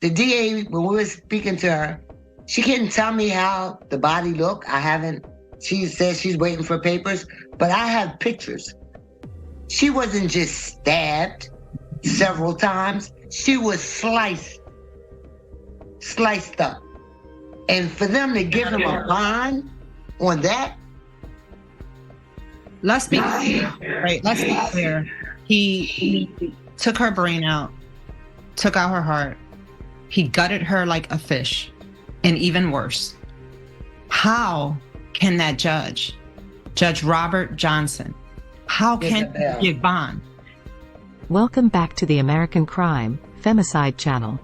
the DA, when we were speaking to her, she couldn't tell me how the body looked. She says she's waiting for papers, but I have pictures. She wasn't just stabbed several times. She was sliced up. And for them to give him a bond on that. Let's be clear, right? Let's be clear. He took her brain out, took out her heart. He gutted her like a fish, and even worse. How can that Judge Robert Johnson, how can he give bond? Welcome back to the American Crime, Femicide channel.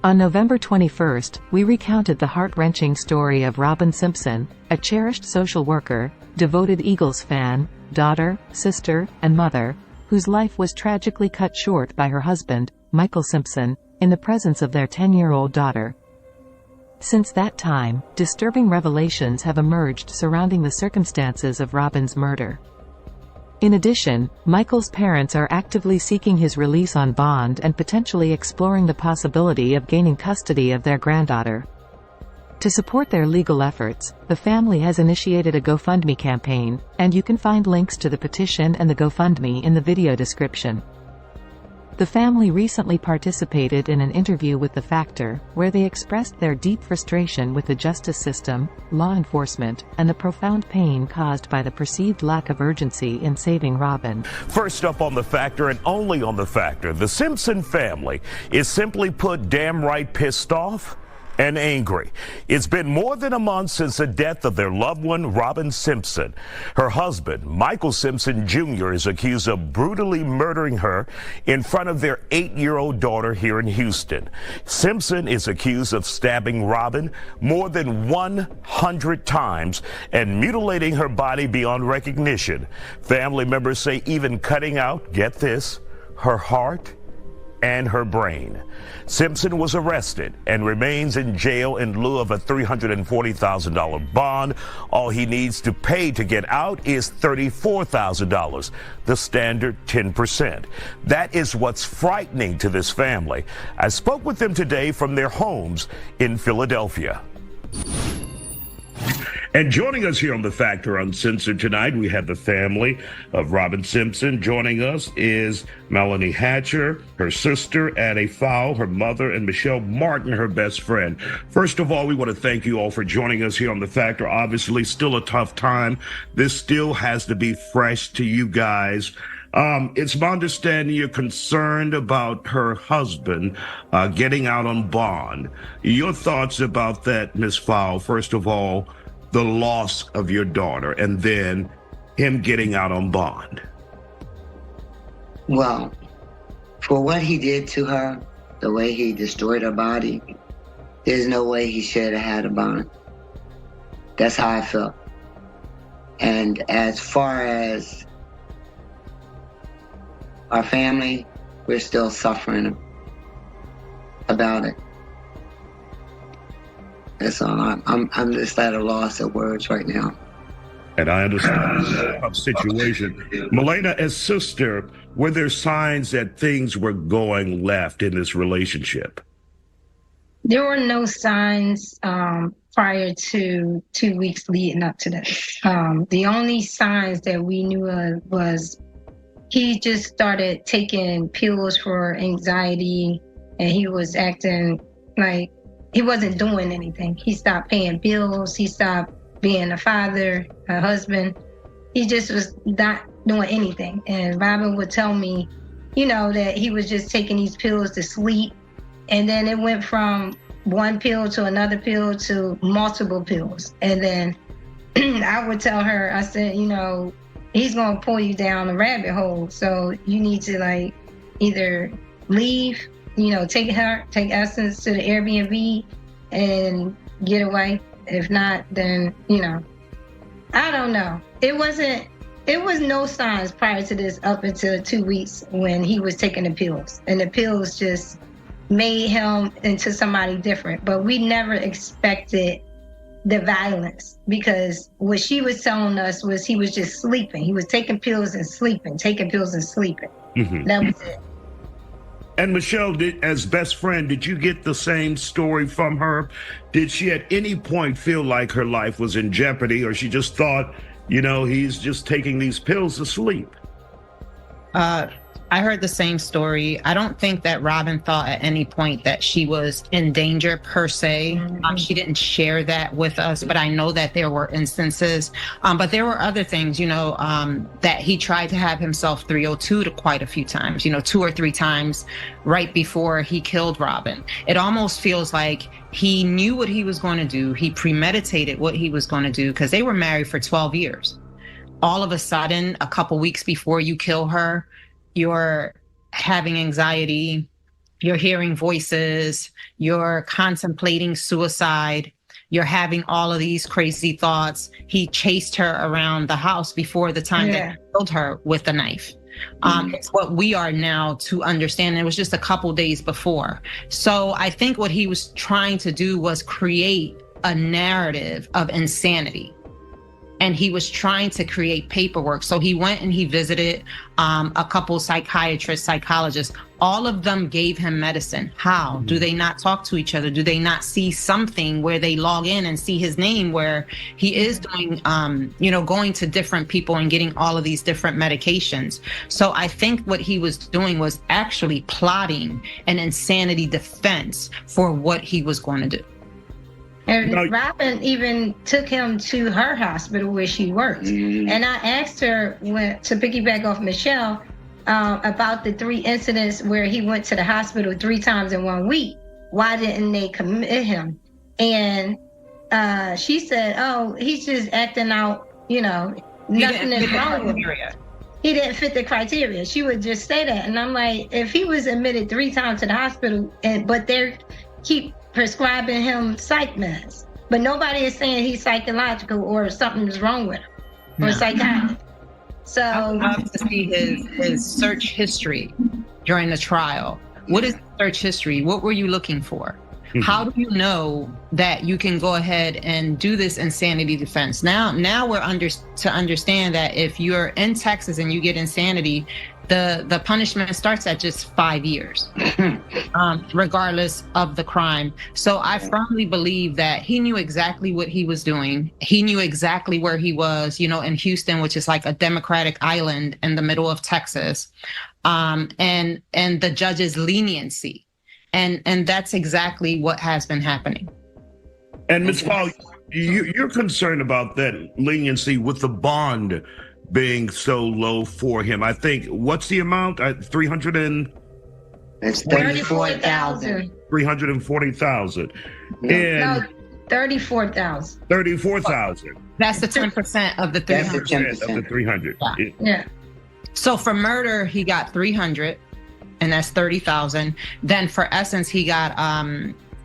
On November 21st, we recounted the heart-wrenching story of Robin Simpson, a cherished social worker, devoted Eagles fan, daughter, sister, and mother, whose life was tragically cut short by her husband, Michael Simpson, in the presence of their 10-year-old daughter. Since that time, disturbing revelations have emerged surrounding the circumstances of Robin's murder. In addition, Michael's parents are actively seeking his release on bond and potentially exploring the possibility of gaining custody of their granddaughter. To support their legal efforts, the family has initiated a GoFundMe campaign, and you can find links to the petition and the GoFundMe in the video description. The family recently participated in an interview with The Factor, where they expressed their deep frustration with the justice system, law enforcement, and the profound pain caused by the perceived lack of urgency in saving Robin. First up on The Factor, and only on The Factor, the Simpson family is simply put damn right pissed off and angry. It's been more than a month since the death of their loved one, Robin Simpson. Her husband, Michael Simpson Jr., is accused of brutally murdering her in front of their 8-year-old daughter here in Houston. Simpson is accused of stabbing Robin more than 100 times and mutilating her body beyond recognition. Family members say even cutting out, get this, her heart and her brain. Simpson was arrested and remains in jail in lieu of a $340,000 bond. All he needs to pay to get out is $34,000, the standard 10%. That is what's frightening to this family. I spoke with them today from their homes in Philadelphia. And joining us here on The Factor Uncensored tonight, we have the family of Robin Simpson. Joining us is Melanie Hatcher, her sister, Addie Fowle, her mother, and Michelle Martin, her best friend. First of all, we want to thank you all for joining us here on The Factor. Obviously, still a tough time. This still has to be fresh to you guys. It's my understanding you're concerned about her husband getting out on bond. Your thoughts about that, Ms. Fowle? First of all, the loss of your daughter, and then him getting out on bond. Well, for what he did to her, the way he destroyed her body, there's no way he should have had a bond. That's how I felt. And as far as our family, we're still suffering about it. That's all. I'm just at a loss of words right now. And I understand the tough situation. Melena, as sister, were there signs that things were going left in this relationship? There were no signs prior to 2 weeks leading up to this. The only signs that we knew of was he just started taking pills for anxiety, and he was acting like he wasn't doing anything. He stopped paying bills. He stopped being a father, a husband. He just was not doing anything. And Robin would tell me, that he was just taking these pills to sleep. And then it went from one pill to another pill to multiple pills. And then I would tell her, I said, he's going to pull you down a rabbit hole. So you need to either leave, take Essence to the Airbnb and get away. If not, then, I don't know. It was no signs prior to this up until 2 weeks when he was taking the pills. And the pills just made him into somebody different. But we never expected the violence, because what she was telling us was he was just sleeping. He was taking pills and sleeping, taking pills and sleeping. Mm-hmm. That was it. And Michelle, as best friend, did you get the same story from her? Did she at any point feel like her life was in jeopardy, or she just thought, he's just taking these pills to sleep? I heard the same story. I don't think that Robin thought at any point that she was in danger per se. She didn't share that with us, but I know that there were instances. But there were other things, that he tried to have himself 302 to quite a few times, 2 or 3 times right before he killed Robin. It almost feels like he knew what he was going to do. He premeditated what he was going to do because they were married for 12 years. All of a sudden, a couple weeks before you kill her, you're having anxiety, you're hearing voices, you're contemplating suicide, you're having all of these crazy thoughts. He chased her around the house before the time that he killed her with a knife. It's what we are now to understand. It was just a couple days before. So I think what he was trying to do was create a narrative of insanity. And he was trying to create paperwork. So he went and he visited a couple psychiatrists, psychologists. All of them gave him medicine. How? Do they not talk to each other? Do they not see something where they log in and see his name where he is doing, going to different people and getting all of these different medications? So I think what he was doing was actually plotting an insanity defense for what he was going to do. And Robin even took him to her hospital where she works. And I asked her, to piggyback off Michelle, about the 3 incidents where he went to the hospital 3 times in 1 week. Why didn't they commit him? And she said, oh, he's just acting out, nothing is wrong with him. He didn't fit the criteria. She would just say that. And I'm like, if he was admitted 3 times to the hospital, but they keep prescribing him psych meds, but nobody is saying he's psychological or something's wrong with him or psychotic. So I would love to see his search history during the trial. What is search history? What were you looking for? How do you know that you can go ahead and do this insanity defense? Now we're to understand that if you're in Texas and you get insanity, the punishment starts at just 5 years, regardless of the crime. So I firmly believe that he knew exactly what he was doing. He knew exactly where he was, in Houston, which is like a Democratic island in the middle of Texas, and the judge's leniency. And that's exactly what has been happening. And Ms. Paul, you're concerned about that leniency with the bond being so low for him. I think, what's the amount? 300 and... It's 34,000. 340,000. No, 34,000. 34,000. That's the 10% of the 300. That's the 10% of the 300. Yeah. So for murder, he got 300, and that's 30,000. Then for essence, he got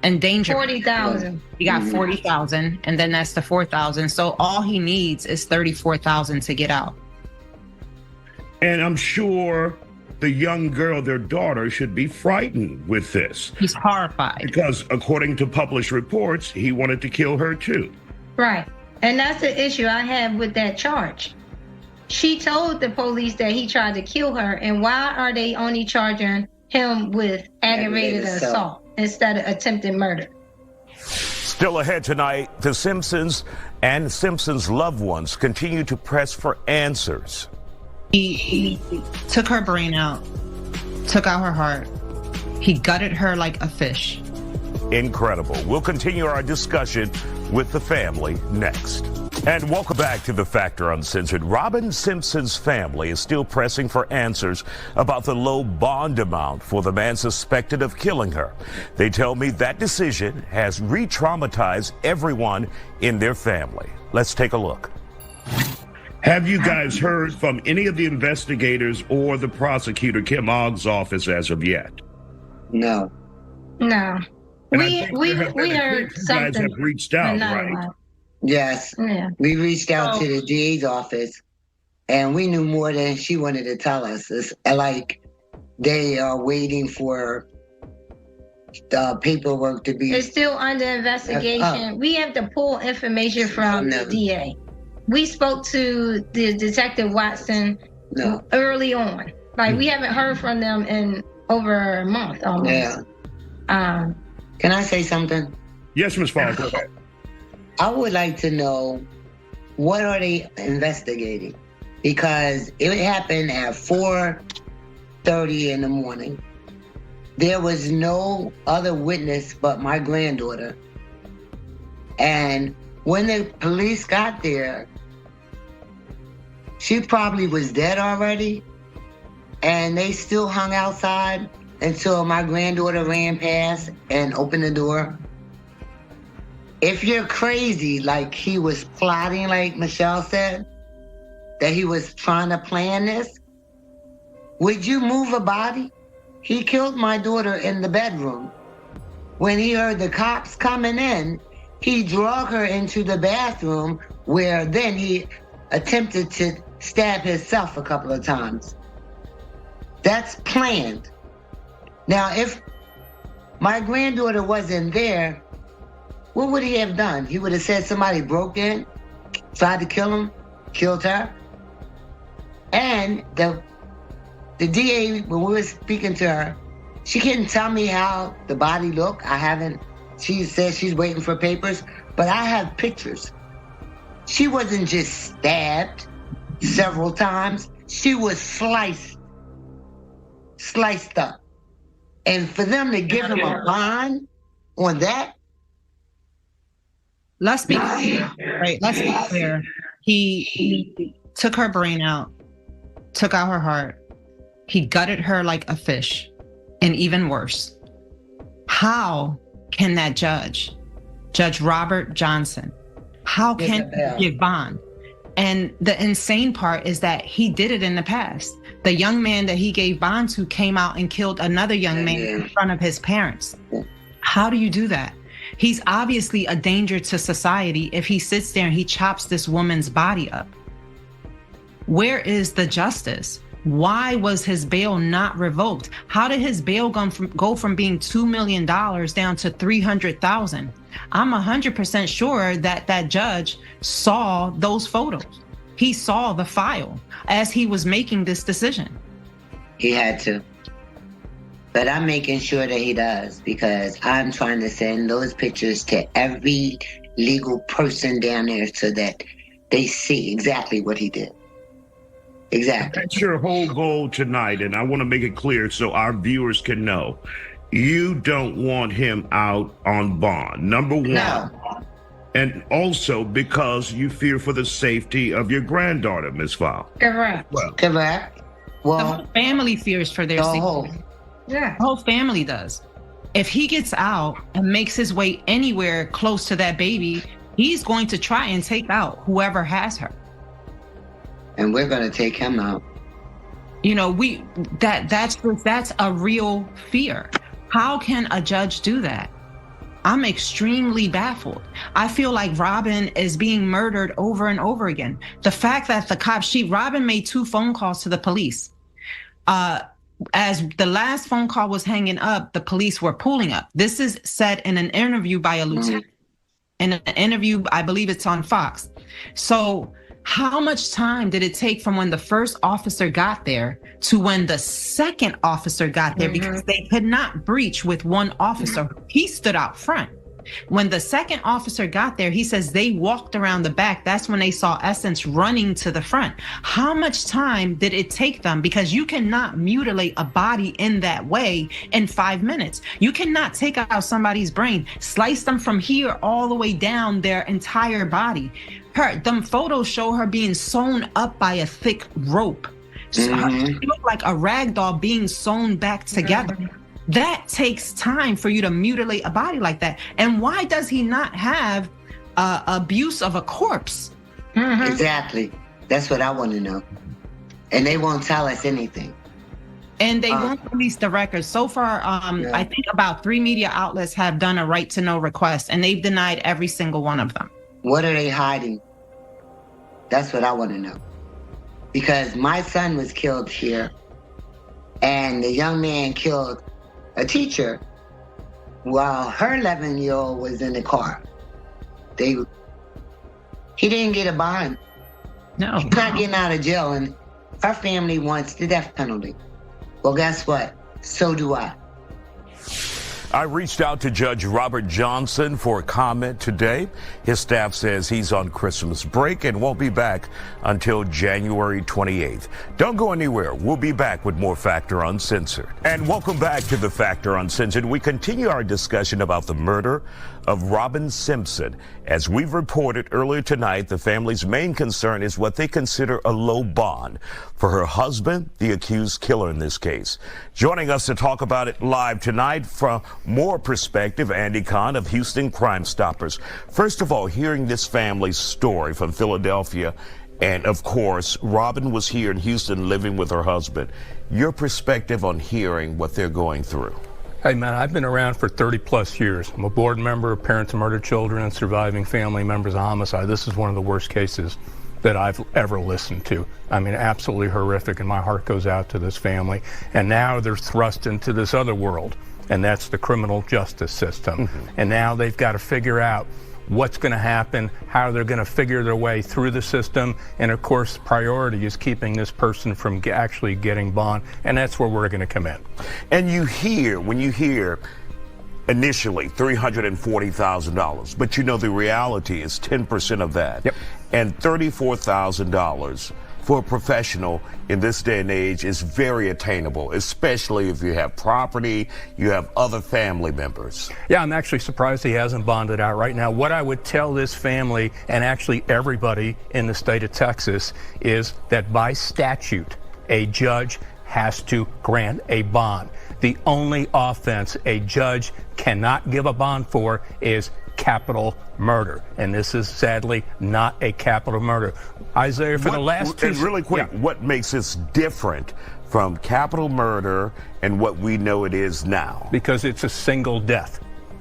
endangerment. 40,000. He got 40,000, and then that's the 4,000. So all he needs is 34,000 to get out. And I'm sure the young girl, their daughter, should be frightened with this. He's horrified. Because according to published reports, he wanted to kill her too. Right. And that's the issue I have with that charge. She told the police that he tried to kill her, and why are they only charging him with aggravated assault instead of attempted murder? Still ahead tonight, the Simpsons and Simpsons' loved ones continue to press for answers. He took her brain out, took out her heart. He gutted her like a fish. Incredible. We'll continue our discussion with the family next. And welcome back to The Factor Uncensored. Robin Simpson's family is still pressing for answers about the low bond amount for the man suspected of killing her. They tell me that decision has re-traumatized everyone in their family. Let's take a look. Have you guys heard from any of the investigators or the prosecutor, Kim Ogg's office, as of yet? No. No. And We heard something. You guys have reached out, right? Yes. Yeah. We reached out to the DA's office, and we knew more than she wanted to tell us. It's like they are waiting for the paperwork to be... It's still under investigation. We have to pull information from the DA. We spoke to the Detective Watson early on. Like, we haven't heard from them in over a month almost. Yeah. Can I say something? Yes, Ms. Falls, go ahead. I would like to know, what are they investigating? Because it happened at 4:30 in the morning. There was no other witness but my granddaughter. And when the police got there, she probably was dead already. And they still hung outside until my granddaughter ran past and opened the door. If you're crazy, like he was plotting, like Michelle said, that he was trying to plan this, would you move a body? He killed my daughter in the bedroom. When he heard the cops coming in, he drug her into the bathroom, where then he attempted to stab himself a couple of times. That's planned. Now, if my granddaughter wasn't there, what would he have done? He would have said somebody broke in, tried to kill him, killed her. And the DA, when we were speaking to her, she couldn't tell me how the body looked. She said she's waiting for papers, but I have pictures. She wasn't just stabbed several times. She was sliced up. And for them to give him a bond on that? Let's be clear, right? Let's be clear. He took her brain out, took out her heart. He gutted her like a fish, and even worse. How can that Judge Robert Johnson, how can he give bond? And the insane part is that he did it in the past. The young man that he gave bond to came out and killed another young man in front of his parents. How do you do that? He's obviously a danger to society if he sits there and he chops this woman's body up. Where is the justice? Why was his bail not revoked? How did his bail go from being $2 million down to $300,000? I'm 100% sure that that judge saw those photos. He saw the file as he was making this decision. He had to. But I'm making sure that he does, because I'm trying to send those pictures to every legal person down there so that they see exactly what he did. Exactly. That's your whole goal tonight, and I want to make it clear so our viewers can know. You don't want him out on bond, number one. No. And also because you fear for the safety of your granddaughter, Ms. Fowl. Correct. Correct. Well, the whole family fears for their safety. Yeah. The whole family does. If he gets out and makes his way anywhere close to that baby, he's going to try and take out whoever has her. And we're going to take him out. You know, that's a real fear. How can a judge do that? I'm extremely baffled. I feel like Robin is being murdered over and over again. The fact that the cops, Robin made 2 phone calls to the police. As the last phone call was hanging up, the police were pulling up. This is said in an interview by a lieutenant. In an interview, I believe it's on Fox. So how much time did it take from when the first officer got there to when the second officer got there? Because they could not breach with one officer. He stood out front. When the second officer got there, he says they walked around the back. That's when they saw Essence running to the front. How much time did it take them? Because you cannot mutilate a body in that way in 5 minutes. You cannot take out somebody's brain, slice them from here all the way down their entire body. Them photos show her being sewn up by a thick rope. She looked like a rag doll being sewn back together. That takes time for you to mutilate a body like that. And why does he not have abuse of a corpse? Exactly. That's what I want to know. And they won't tell us anything. And they won't release the records. So far, I think about 3 media outlets have done a right to know request, and they've denied every single one of them. What are they hiding? That's what I want to know. Because my son was killed here, and the young man killed a teacher while her 11-year-old was in the car. He didn't get a bond. No. He's not getting out of jail, and her family wants the death penalty. Well, guess what? so do I. I reached out to Judge Robert Johnson for a comment today. His staff says he's on Christmas break and won't be back until January 28th. Don't go anywhere. We'll be back with more Factor Uncensored. And welcome back to the Factor Uncensored. We continue our discussion about the murder of Robin Simpson. As we've reported earlier tonight, the family's main concern is what they consider a low bond for her husband, the accused killer in this case. Joining us to talk about it live tonight from more perspective, Andy Kahn of Houston Crime Stoppers. First of all, hearing this family's story from Philadelphia, and of course, Robin was here in Houston living with her husband. Your perspective on hearing what they're going through. Hey man, I've been around for 30 plus years. I'm a board member of Parents of Murdered Children and Surviving Family Members of Homicide. This is one of the worst cases that I've ever listened to. I mean, absolutely horrific, and my heart goes out to this family. And now they're thrust into this other world, and that's the criminal justice system. And now they've got to figure out what's going to happen, how they're going to figure their way through the system, and of course, priority is keeping this person from actually getting bond, and that's where we're going to come in. And when you hear initially $340,000, but you know the reality is 10% of that, and $34,000 for a professional in this day and age is very attainable, especially if you have property, you have other family members. Yeah, I'm actually surprised he hasn't bonded out right now. What I would tell this family, and actually everybody in the state of Texas, is that by statute, a judge has to grant a bond. The only offense a judge cannot give a bond for is capital murder, and this is sadly not a capital murder. Isaiah, for the last two... And really quick, what makes this different from capital murder and what we know it is now? Because it's a single death.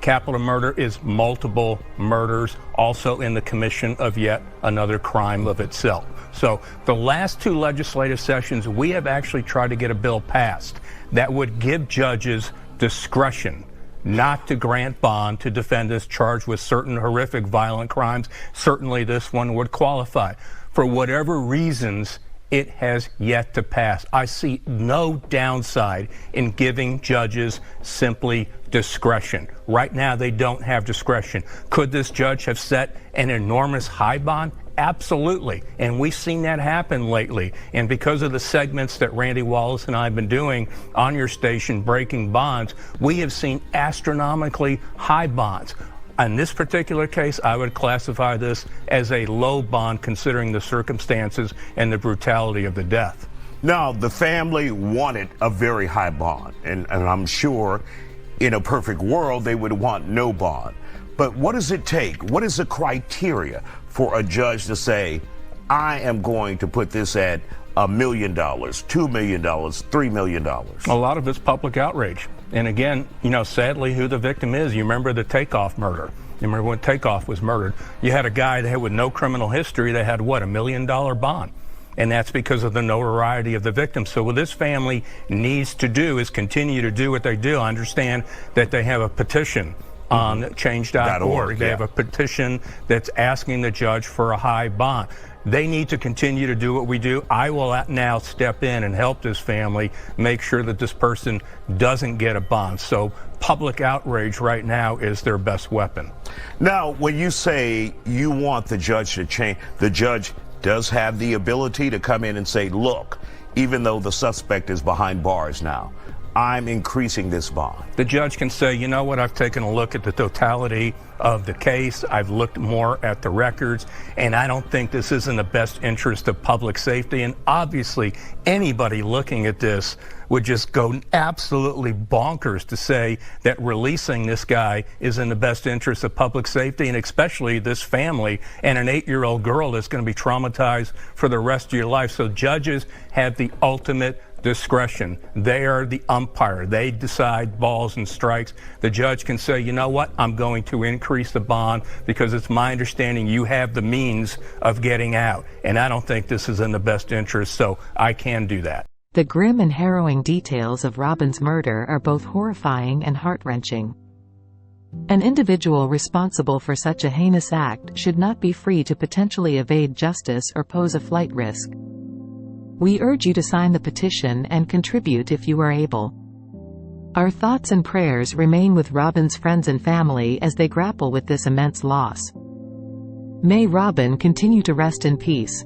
Capital murder is multiple murders, also in the commission of yet another crime of itself. So the last two legislative sessions, we have actually tried to get a bill passed that would give judges discretion not to grant bond to defendants charged with certain horrific violent crimes. Certainly this one would qualify. For whatever reasons, it has yet to pass. I see no downside in giving judges simply discretion. Right now, they don't have discretion. Could this judge have set an enormous high bond? Absolutely. And we've seen that happen lately. And because of the segments that Randy Wallace and I have been doing on your station, Breaking Bonds, we have seen astronomically high bonds. In this particular case, I would classify this as a low bond considering the circumstances and the brutality of the death. Now, the family wanted a very high bond, and I'm sure in a perfect world they would want no bond. But what does it take? What is the criteria for a judge to say, I am going to put this at $1 million, $2 million, $3 million? A lot of it's public outrage. And again, you know, sadly, who the victim is. You remember the Takeoff murder. You remember when Takeoff was murdered? You had a guy that had with no criminal history that had, what, $1 million bond? And that's because of the notoriety of the victim. So what this family needs to do is continue to do what they do. I understand that they have a petition on change.org. They have a petition that's asking the judge for a high bond. They need to continue to do what we do. I will now step in and help this family make sure that this person doesn't get a bond. So public outrage right now is their best weapon. Now, when you say you want the judge to change, the judge does have the ability to come in and say, look, even though the suspect is behind bars now, I'm increasing this bond. The judge can say, you know what, I've taken a look at the totality of the case. I've looked more at the records, and I don't think this is in the best interest of public safety. And obviously, anybody looking at this would just go absolutely bonkers to say that releasing this guy is in the best interest of public safety, and especially this family and an 8-year-old girl that's going to be traumatized for the rest of your life. So judges have the ultimate discretion. They are the umpire. They decide balls and strikes. The judge can say, you know what, I'm going to increase the bond because it's my understanding you have the means of getting out. And I don't think this is in the best interest, so I can do that. The grim and harrowing details of Robin's murder are both horrifying and heart-wrenching. An individual responsible for such a heinous act should not be free to potentially evade justice or pose a flight risk. We urge you to sign the petition and contribute if you are able. Our thoughts and prayers remain with Robin's friends and family as they grapple with this immense loss. May Robin continue to rest in peace.